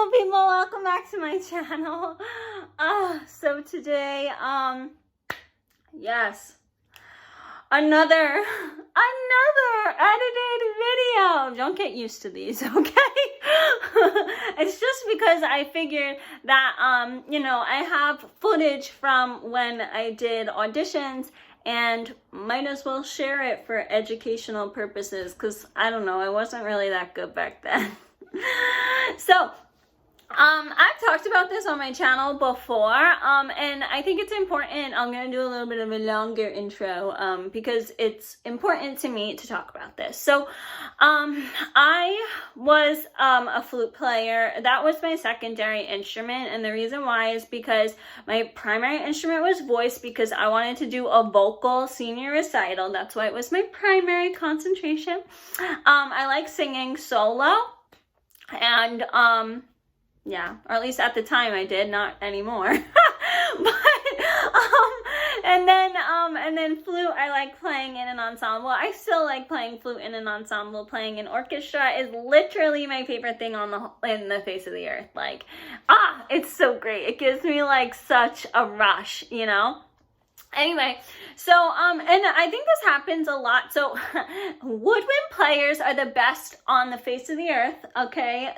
beautiful people, welcome back to my channel. So today, yes, another edited video. Don't get used to these, okay? It's just because I figured that, I have footage from when I did auditions and might as well share it for educational purposes, because I don't know, I wasn't really that good back then. So, I've talked about this on my channel before, and I think it's important. I'm going to do a little bit of a longer intro, because it's important to me to talk about this. So, I was, a flute player. That was my secondary instrument, and the reason why is because my primary instrument was voice, because I wanted to do a vocal senior recital. That's why it was my primary concentration. I like singing solo, and, yeah, or at least at the time I did, not anymore. And then flute, I like playing in an ensemble. I still like playing flute in an ensemble. Playing in orchestra is literally my favorite thing in the face of the earth. Like, it's so great. It gives me like such a rush, you know? Anyway, so, and I think this happens a lot. So, woodwind players are the best on the face of the earth, okay?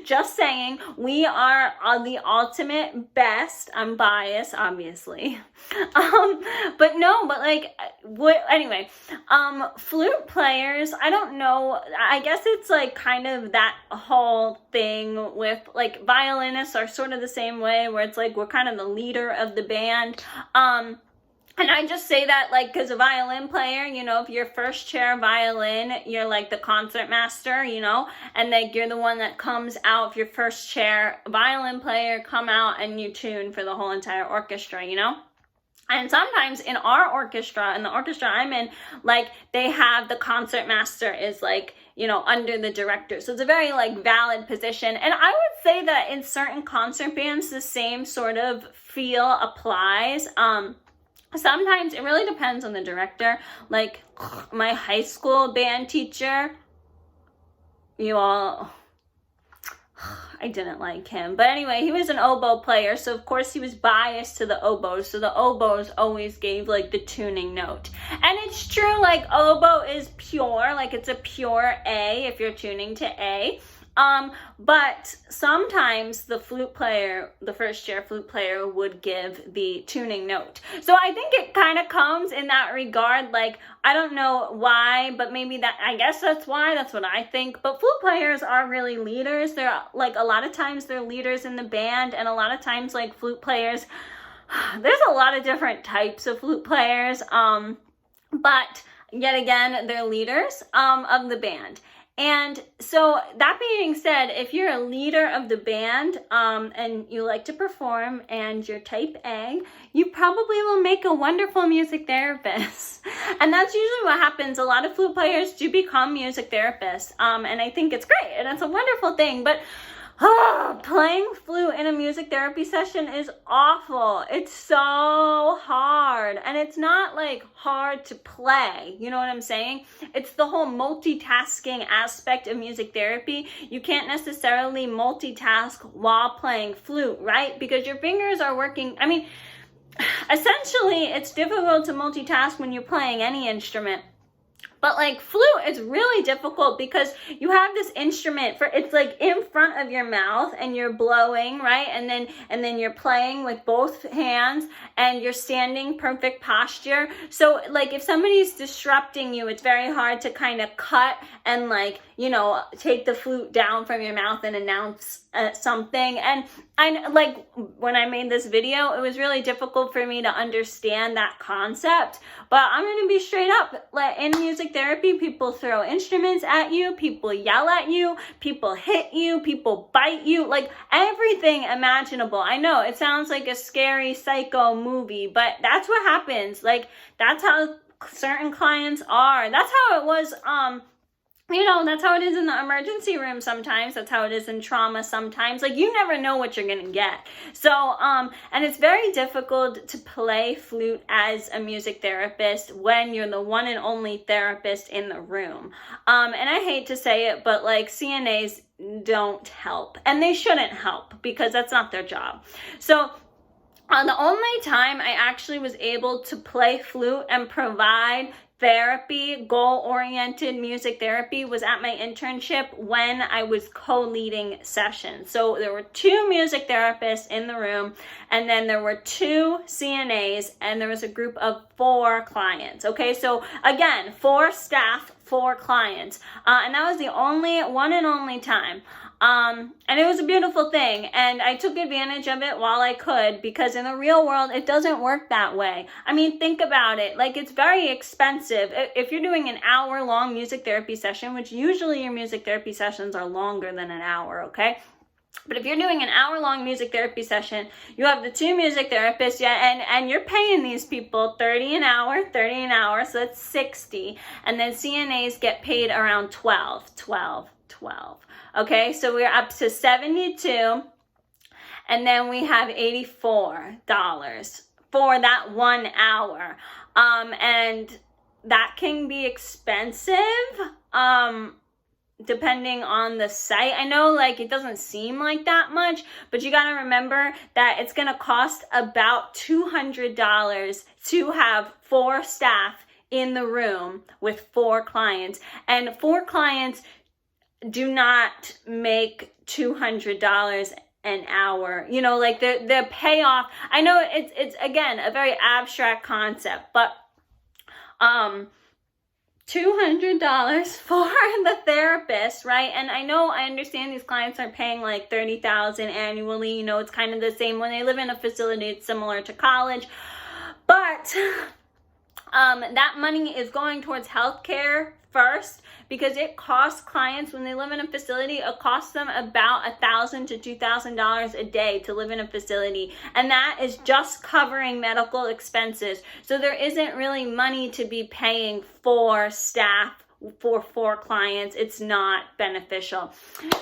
Just saying, we are the ultimate best. I'm biased, obviously. Anyway, flute players, I don't know, I guess it's like kind of that whole thing with like violinists are sort of the same way, where it's like we're kind of the leader of the band. And I just say that like because a violin player, you know, if you're first chair violin, you're like the concert master, you know, and like you're the one that comes out. If you're first chair violin player, come out and you tune for the whole entire orchestra, you know. And sometimes in our orchestra, in the orchestra I'm in, like they have the concert master is like, you know, under the director. So it's a very like valid position. And I would say that in certain concert bands, the same sort of feel applies. Sometimes it really depends on the director. Like my high school band teacher, I didn't like him. But anyway, he was an oboe player, so of course he was biased to the oboes. So the oboes always gave like the tuning note. And it's true, like oboe is pure, like it's a pure A if you're tuning to A. But sometimes the flute player, the first chair flute player would give the tuning note. So I think it kind of comes in that regard. Like, I don't know why, but maybe I guess that's why, that's what I think. But flute players are really leaders. They're like, a lot of times they're leaders in the band, and a lot of times like flute players, there's a lot of different types of flute players. But yet again, they're leaders, of the band. And so that being said, if you're a leader of the band, and you like to perform and you're type A, you probably will make a wonderful music therapist. And that's usually what happens. A lot of flute players do become music therapists. And I think it's great and it's a wonderful thing, but playing flute in a music therapy session is awful. It's so hard. And it's not like hard to play. You know what I'm saying? It's the whole multitasking aspect of music therapy. You can't necessarily multitask while playing flute, right? Because your fingers are working. I mean, essentially, it's difficult to multitask when you're playing any instrument. But like flute, it's really difficult because you have this instrument it's like in front of your mouth and you're blowing, right? And then you're playing with both hands and you're standing perfect posture. So like if somebody's disrupting you, it's very hard to kind of cut and like, you know, take the flute down from your mouth and announce something. And I like when I made this video, it was really difficult for me to understand that concept. But I'm going to be straight up, like in music therapy, people throw instruments at you, people yell at you, people hit you, people bite you, like everything imaginable. I know it sounds like a scary psycho movie, but that's what happens. Like that's how certain clients are. That's how it was, you know, that's how it is in the emergency room sometimes. That's how it is in trauma sometimes. Like, you never know what you're going to get. So, and it's very difficult to play flute as a music therapist when you're the one and only therapist in the room. And I hate to say it, but like CNAs don't help, and they shouldn't help because that's not their job. So the only time I actually was able to play flute and provide therapy, goal-oriented music therapy, was at my internship when I was co-leading sessions. So there were 2 music therapists in the room, and then there were 2 CNAs, and there was a group of 4 clients. Okay, so again, 4 staff, 4 clients, and that was the one and only time. And it was a beautiful thing, and I took advantage of it while I could, because in the real world, it doesn't work that way. I mean, think about it. Like, it's very expensive. If you're doing an hour-long music therapy session, which usually your music therapy sessions are longer than an hour, okay? But if you're doing an hour-long music therapy session, you have the 2 music therapists, and you're paying these people $30 an hour, so that's $60. And then CNAs get paid around $12. Okay, so we're up to $72, and then we have $84 for that 1 hour. And that can be expensive, depending on the site. I know, like, it doesn't seem like that much, but you got to remember that it's going to cost about $200 to have 4 staff in the room with 4 clients, and 4 clients do not make $200 an hour. You know, like the payoff. I know it's again a very abstract concept, but $200 for the therapist, right? And I understand these clients are paying like $30,000 annually. You know, it's kind of the same when they live in a facility. It's similar to college, but that money is going towards healthcare first, because it costs clients, when they live in a facility, it costs them about $1,000 to $2,000 a day to live in a facility, and that is just covering medical expenses. So there isn't really money to be paying for staff for 4 clients. It's not beneficial.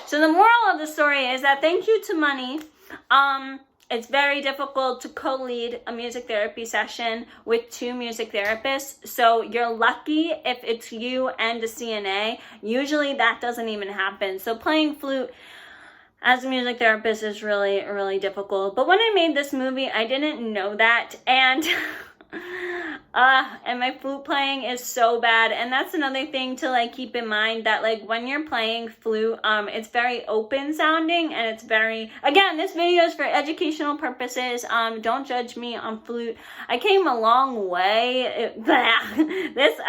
So the moral of the story is that thank you to money, it's very difficult to co-lead a music therapy session with 2 music therapists. So you're lucky if it's you and a CNA. Usually that doesn't even happen. So playing flute as a music therapist is really, really difficult. But when I made this movie, I didn't know that. And my flute playing is so bad. And that's another thing to like keep in mind, that like when you're playing flute, it's very open sounding, and it's very, again, this video is for educational purposes. Don't judge me on flute. I came a long way. This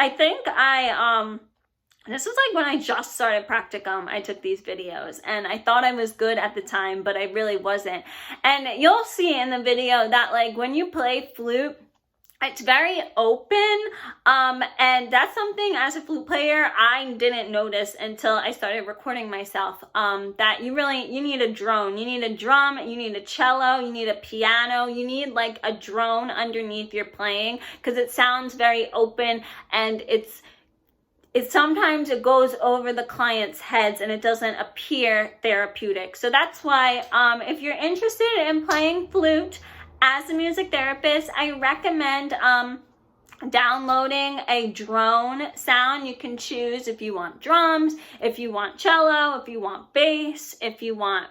was like when I just started practicum, I took these videos, and I thought I was good at the time, but I really wasn't. And you'll see in the video that like when you play flute, it's very open, and that's something as a flute player I didn't notice until I started recording myself, that you need a drone, you need a drum, you need a cello, you need a piano, you need like a drone underneath your playing, because it sounds very open, and it's sometimes it goes over the client's heads and it doesn't appear therapeutic. So that's why if you're interested in playing flute as a music therapist, I recommend downloading a drone sound. You can choose if you want drums, if you want cello, if you want bass, if you want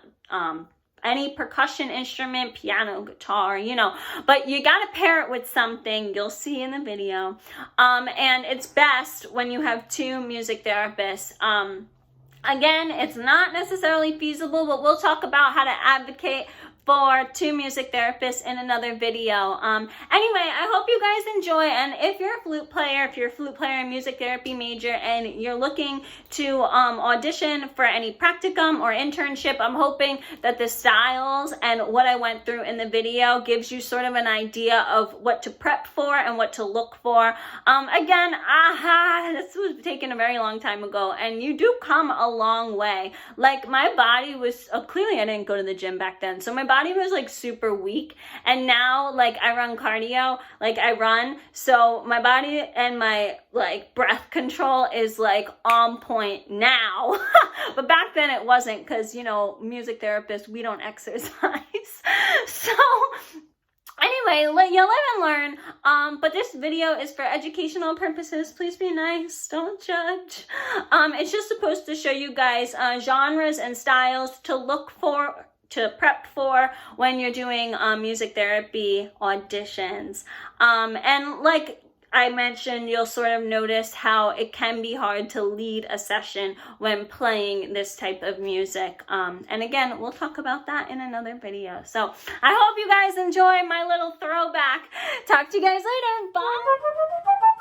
any percussion instrument, piano, guitar, you know, but you got to pair it with something. You'll see in the video. And it's best when you have 2 music therapists. Again, it's not necessarily feasible, but we'll talk about how to advocate for 2 music therapists in another video. Anyway, I hope you guys enjoy, and if you're a flute player, and music therapy major, and you're looking to audition for any practicum or internship, I'm hoping that the styles and what I went through in the video gives you sort of an idea of what to prep for and what to look for. Again, this was taken a very long time ago, and you do come a long way. Like, my body was, clearly I didn't go to the gym back then, so my body was like super weak, and now like I run cardio, like I run, so my body and my like breath control is like on point now. But back then it wasn't, because you know, music therapists, we don't exercise. So anyway, Anyway, you live and learn. But this video is for educational purposes. Please be nice. Don't judge. It's just supposed to show you guys genres and styles to look for, to prep for when you're doing music therapy auditions. And like I mentioned, you'll sort of notice how it can be hard to lead a session when playing this type of music. And again, we'll talk about that in another video. So I hope you guys enjoy my little throwback. Talk to you guys later. Bye.